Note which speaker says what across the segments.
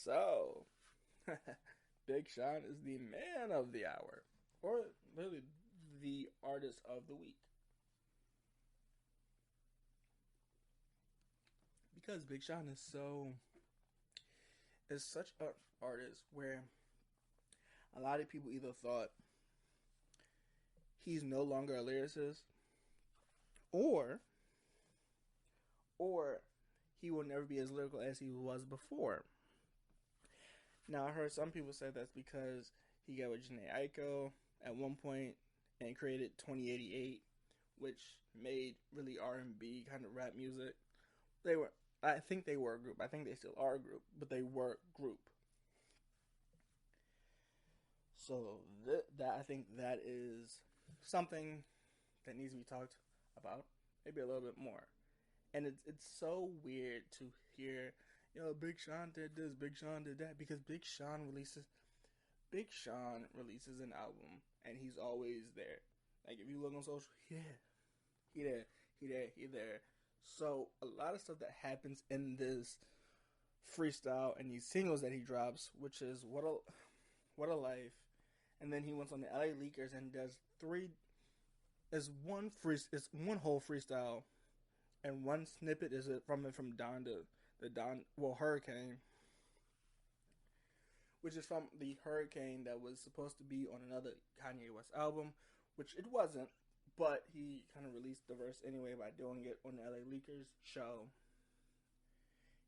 Speaker 1: So, Big Sean is the man of the hour, or really the artist of the week. Because Big Sean is such an artist where a lot of people either thought he's no longer a lyricist, or or he will never be as lyrical as he was before. Now I heard some people say that's because he got with Janae Aiko at one point and created 2088, which made really R&B kind of rap music. They were, I think they were a group. I think they still are a group, but they were a group. So that I think that is something that needs to be talked about maybe a little bit more. And it's so weird to hear, Big Sean did this, Big Sean did that, because Big Sean releases an album and he's always there. Like if you look on social, he there, he there. So a lot of stuff that happens in this freestyle and these singles that he drops, which is what a life, and then he went on the LA Leakers and does three. It's one whole freestyle, and one snippet is it from Don to the Hurricane, which is from the Hurricane that was supposed to be on another Kanye West album, which it wasn't, but he kind of released the verse anyway by doing it on the LA Leakers show.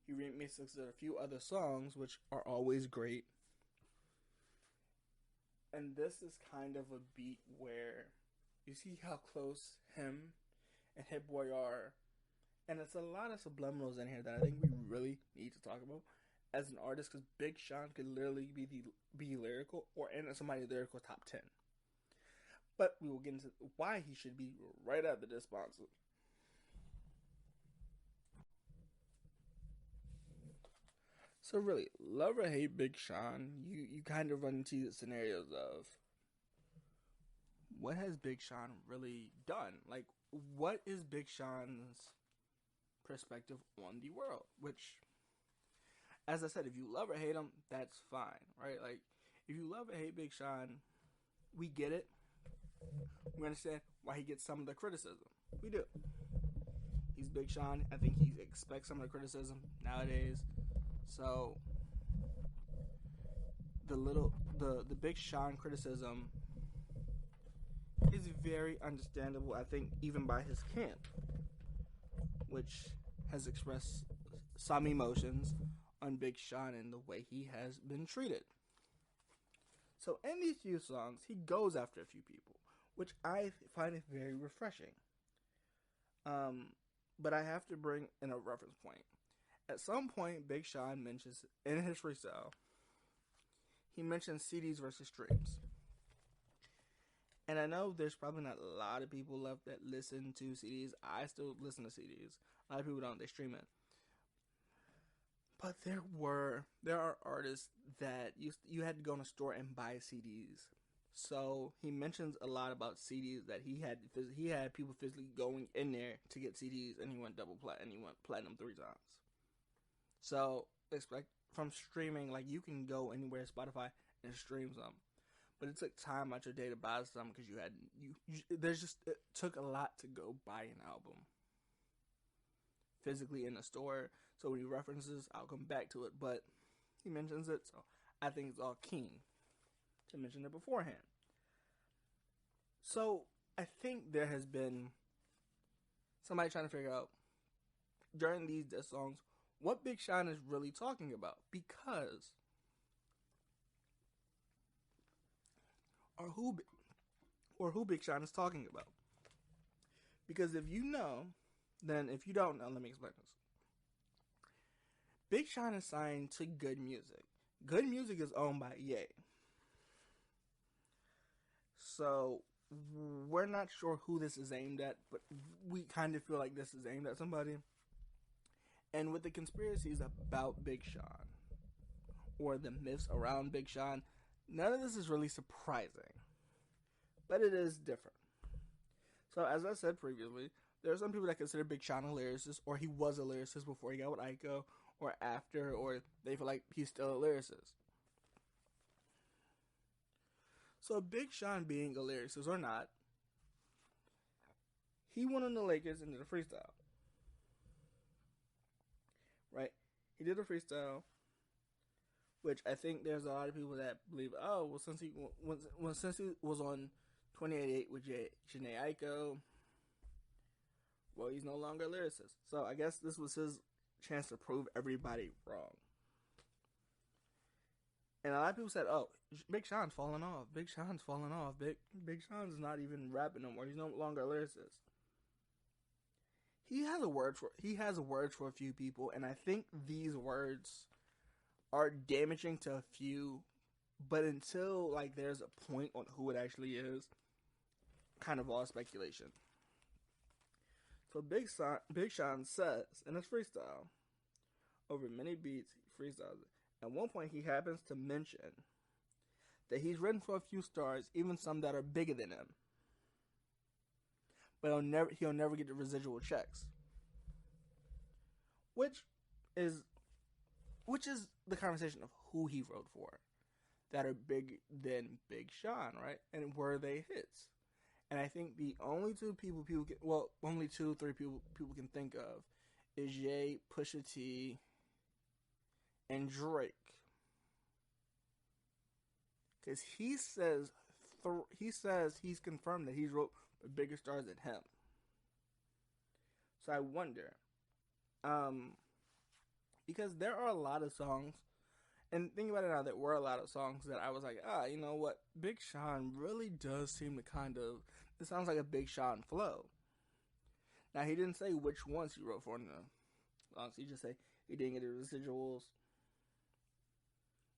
Speaker 1: He remixes a few other songs, which are always great. And this is kind of a beat where you see how close him and Hit Boy are. And it's a lot of subliminals in here that I think we really need to talk about as an artist, because Big Sean could literally be lyrical or in somebody's lyrical top 10. But we will get into why he should be right after this sponsor. So really, love or hate Big Sean, you kind of run into the scenarios of what has Big Sean really done? Like, what is Big Sean's perspective on the world? Which, as I said, if you love or hate him, that's fine, right? Like, if you love or hate Big Sean, we get it. We understand why he gets some of the criticism. We do. He's Big Sean. I think he expects some of the criticism nowadays. So the Big Sean criticism is very understandable, I think, even by his camp, which has expressed some emotions on Big Sean and the way he has been treated. So in these few songs, he goes after a few people, which I find it very refreshing. But I have to bring in a reference point. At some point, Big Sean mentions in his freestyle, he mentions CDs versus streams. And I know there's probably not a lot of people left that listen to CDs. I still listen to CDs. A lot of people don't, they stream it. But there are artists that you had to go in a store and buy CDs. So he mentions a lot about CDs that he had people physically going in there to get CDs, and he went platinum 3 times. So expect from streaming, like you can go anywhere Spotify and stream some, but it took time out your day to buy some because it took a lot to go buy an album physically in a store. So when he references, I'll come back to it, but he mentions it, so I think it's all keen to mention it beforehand. So I think there has been somebody trying to figure out during these diss songs what Big Sean is really talking about, because who Big Sean is talking about. Because if you know, then if you don't know, let me explain this. Big Sean is signed to Good Music. Good Music is owned by Ye. So we're not sure who this is aimed at, but we kind of feel like this is aimed at somebody. And with the conspiracies about Big Sean, or the myths around Big Sean, none of this is really surprising. But it is different. So as I said previously, there are some people that consider Big Sean a lyricist, or he was a lyricist before he got with Aiko, or after, or they feel like he's still a lyricist. So Big Sean being a lyricist or not, he went on the Lakers and did a freestyle. Right? He did a freestyle, which I think there's a lot of people that believe, oh, well, since he was on 28 with Janae Aiko, well, he's no longer a lyricist. So I guess this was his chance to prove everybody wrong. And a lot of people said, oh, Big Sean's falling off. Big Sean's falling off. Big Sean's not even rapping no more. He's no longer a lyricist. He has a word for a few people, and I think these words are damaging to a few, but until like there's a point on who it actually is, kind of all speculation. So Big Sean says in his freestyle, over many beats, he freestyles it. At one point, he happens to mention that he's written for a few stars, even some that are bigger than him. But he'll never get the residual checks. Which is the conversation of who he wrote for that are big than Big Sean, right? And were they hits? And I think the only two only 2-3 people can think of is Ye, Pusha T, and Drake. Because he says he's confirmed that he's wrote for bigger stars than him. So I wonder, because there are a lot of songs, and think about it now, there were a lot of songs that I was like, you know what, Big Sean really does seem to it sounds like a Big Sean flow. Now, he didn't say which ones he wrote for in the songs. He just said he didn't get the residuals,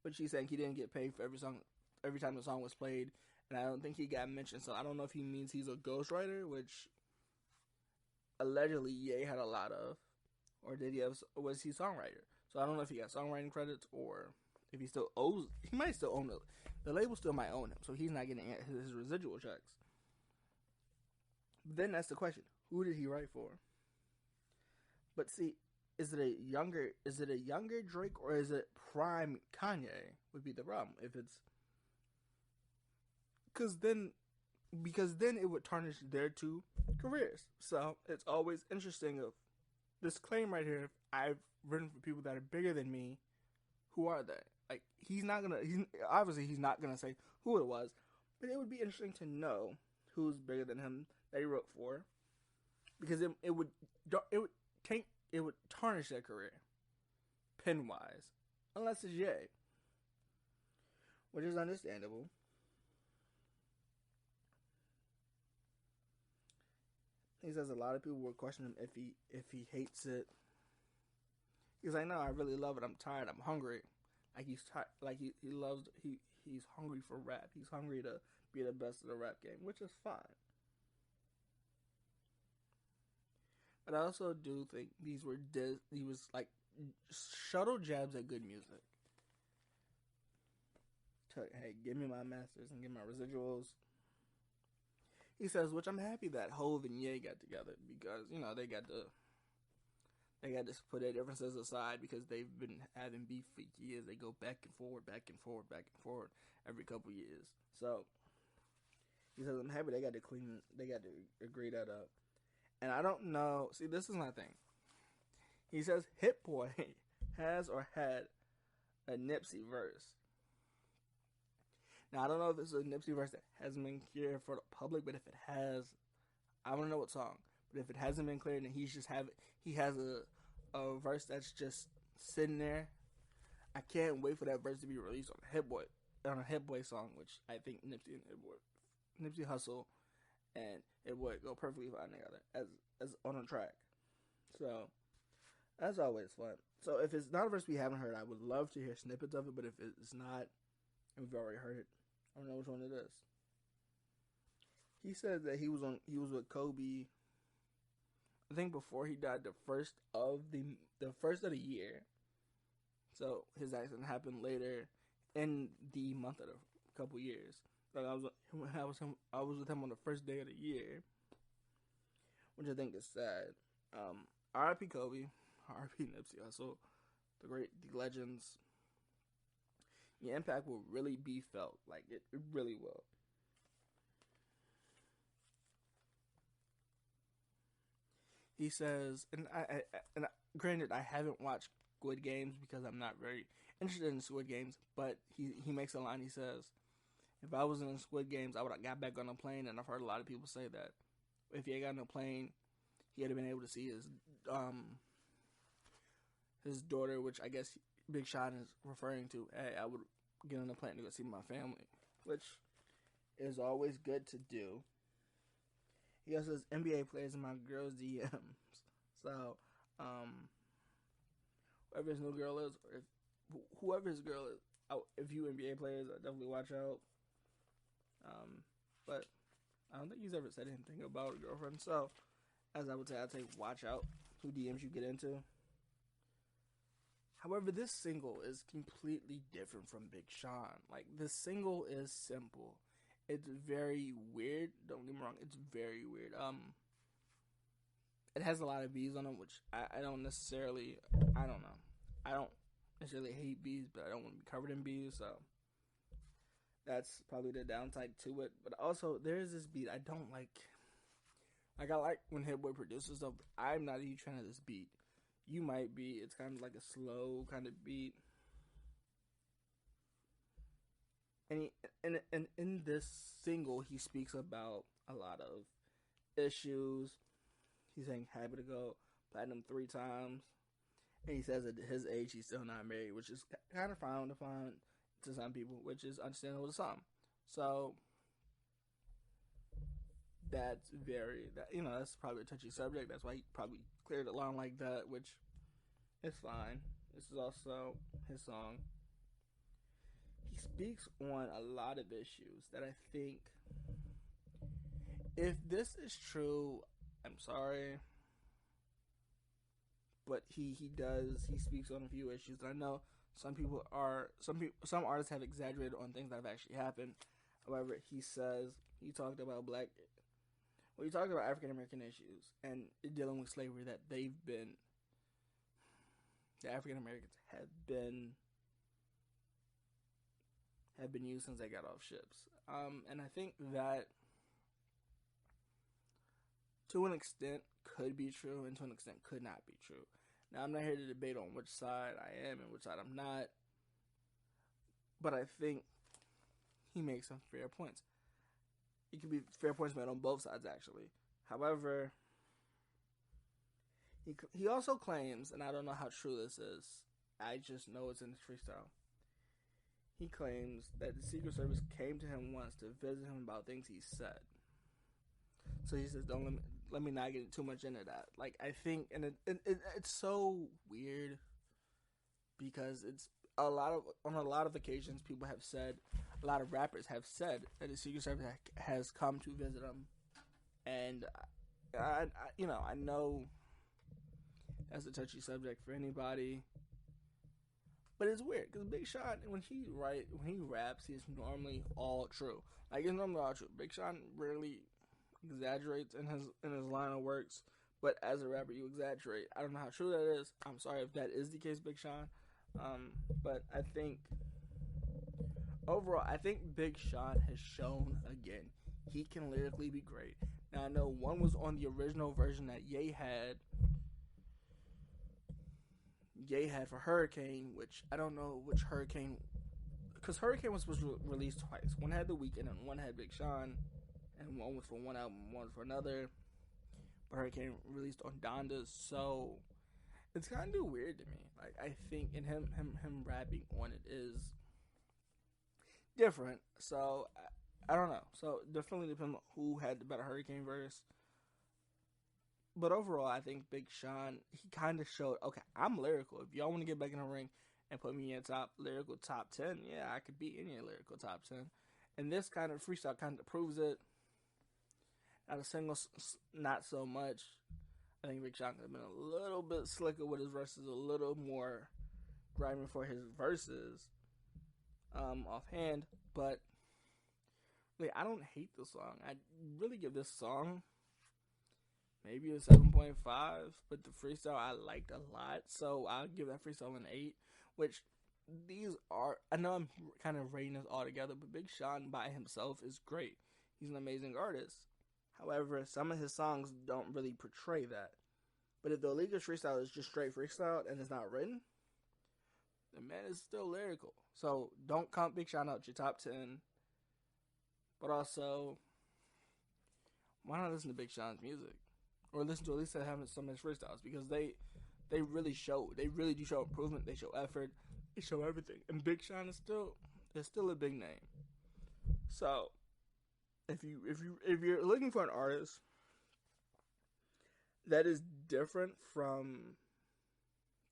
Speaker 1: which he's saying he didn't get paid for every time the song was played, and I don't think he got mentioned, so I don't know if he means he's a ghostwriter, which allegedly Ye had a lot of, or was he songwriter? So I don't know if he got songwriting credits, or if he might still own it. The label still might own him, so he's not getting his residual checks. But then that's the question, who did he write for? But see, is it a younger Drake, or is it prime Kanye would be the problem? If it's because then it would tarnish their two careers. So it's always interesting of this claim right here. If I've written for people that are bigger than me, who are they? Like, he's not gonna say who it was, but it would be interesting to know who's bigger than him that he wrote for, because it would tarnish their career, pen wise, unless it's Ye, which is understandable. He says a lot of people will question him if he hates it. He's like, no, I really love it. I'm tired. I'm hungry. Like he's tired. Like he's hungry for rap. He's hungry to be the best of the rap game, which is fine. But I also do think he was like shuttle jabs at good music. Hey, give me my masters and give me my residuals. He says, which I'm happy that Hov and Ye got together, because, you know, they got to put their differences aside, because they've been having beef for years. They go back and forward every couple years. So he says, I'm happy they got to agree that up. And I don't know, see, this is my thing. He says Hit Boy has or had a Nipsey verse. Now, I don't know if this is a Nipsey verse that hasn't been clear for the public, but if it has, I want to know what song. But if it hasn't been clear, then he has a verse that's just sitting there. I can't wait for that verse to be released on a Hit Boy song, which I think Nipsey Hussle and Hit Boy go perfectly fine together as on a track. So that's always fun. So if it's not a verse we haven't heard, I would love to hear snippets of it. But if it's not, and we've already heard it, I don't know which one it is. He said that he was with Kobe, I think before he died, the first of the year. So his accident happened later in the month of the couple years. Like I was with him on the first day of the year, which I think is sad. R.I.P. Kobe, R.I.P. Nipsey Hussle. the legends, your impact will really be felt. Like it really will. He says, granted, I haven't watched Squid Games because I'm not very interested in Squid Games. But he makes a line. He says, "If I was in Squid Games, I would have got back on a plane." And I've heard a lot of people say that if he had gotten on a plane, he would have been able to see his daughter, which I guess Big Sean is referring to. Hey, I would get on a plane to go see my family, which is always good to do. He also says NBA players in my girl's DMs. So, whoever his new girl is, or whoever his girl is, if you NBA players, definitely watch out. But I don't think he's ever said anything about a girlfriend. So, as I would say, I'd say watch out who DMs you get into. However, this single is completely different from Big Sean. Like, this single is simple. It's very weird. Don't get me wrong. It's very weird. It has a lot of bees on it, which I don't necessarily. I don't know. I don't necessarily hate bees, but I don't want to be covered in bees. So that's probably the downside to it. But also, there's this beat I don't like. Like, I like when Hit Boy produces stuff, but I'm not a huge fan of this beat. You might be. It's kind of like a slow kind of beat. And in this single, he speaks about a lot of issues. He's saying happy to go platinum 3 times. And he says at his age, he's still not married, which is kind of frowned upon to some people, which is understandable to some. So, that's that's probably a touchy subject. That's why he probably cleared it along like that, which is fine. This is also his song. He speaks on a lot of issues that I think, if this is true, I'm sorry, but he speaks on a few issues. And I know some artists have exaggerated on things that have actually happened. However, he talked about African American issues and dealing with slavery that the African Americans have been used since they got off ships. And I think that to an extent could be true and to an extent could not be true. Now, I'm not here to debate on which side I am and which side I'm not, but I think he makes some fair points. It could be fair points made on both sides, actually. However, he also claims, and I don't know how true this is, I just know it's in his freestyle. He claims that the Secret Service came to him once to visit him about things he said. So he says, "Don't let me not get too much into that." Like, I think, and it's so weird because it's on a lot of occasions, people have said, a lot of rappers have said that the Secret Service has come to visit them, and I know that's a touchy subject for anybody. But it's weird because Big Sean, when he raps, he's normally all true. Like, it's normally all true. Big Sean rarely exaggerates in his line of works, but as a rapper, you exaggerate. I don't know how true that is. I'm sorry if that is the case, Big Sean. But I think overall, Big Sean has shown again he can lyrically be great. Now, I know one was on the original version that Ye had for Hurricane, which I don't know which Hurricane, because Hurricane was released twice. One had The Weeknd and one had Big Sean, and one was for one album, one was for another. But Hurricane released on Donda's, so it's kind of weird to me. Like, I think in him rapping on it is different. So I don't know. So definitely depends on who had the better Hurricane verse. But overall, I think Big Sean, he kind of showed, okay, I'm lyrical. If y'all want to get back in the ring and put me in lyrical top 10, yeah, I could be in your lyrical top 10. And this kind of freestyle kind of proves it. Now, the singles, not so much. I think Big Sean could have been a little bit slicker with his verses, a little more grimy for his verses offhand. But really, I don't hate the song. I really give this song maybe a 7.5, but the freestyle I liked a lot, so I'll give that freestyle an 8. Which these are, I know I'm kind of rating this all together, but Big Sean by himself is great. He's an amazing artist. However, some of his songs don't really portray that. But if the illegal freestyle is just straight freestyle and it's not written, the man is still lyrical. So don't count Big Sean out your top 10. But also, why not listen to Big Sean's music? Or listen to at least some of his freestyles, because they really do show improvement, they show effort, they show everything. And Big Sean is still a big name. So if you're looking for an artist that is different from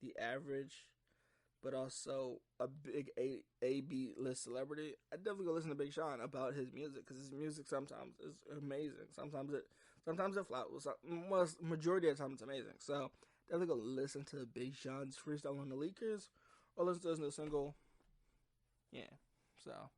Speaker 1: the average, but also a big A/B list celebrity, I definitely go listen to Big Sean about his music, because his music sometimes is amazing. Sometimes it flops. Well, majority of the time it's amazing. So definitely go listen to Big Sean's freestyle on the Leakers, or listen to his new single. Yeah, so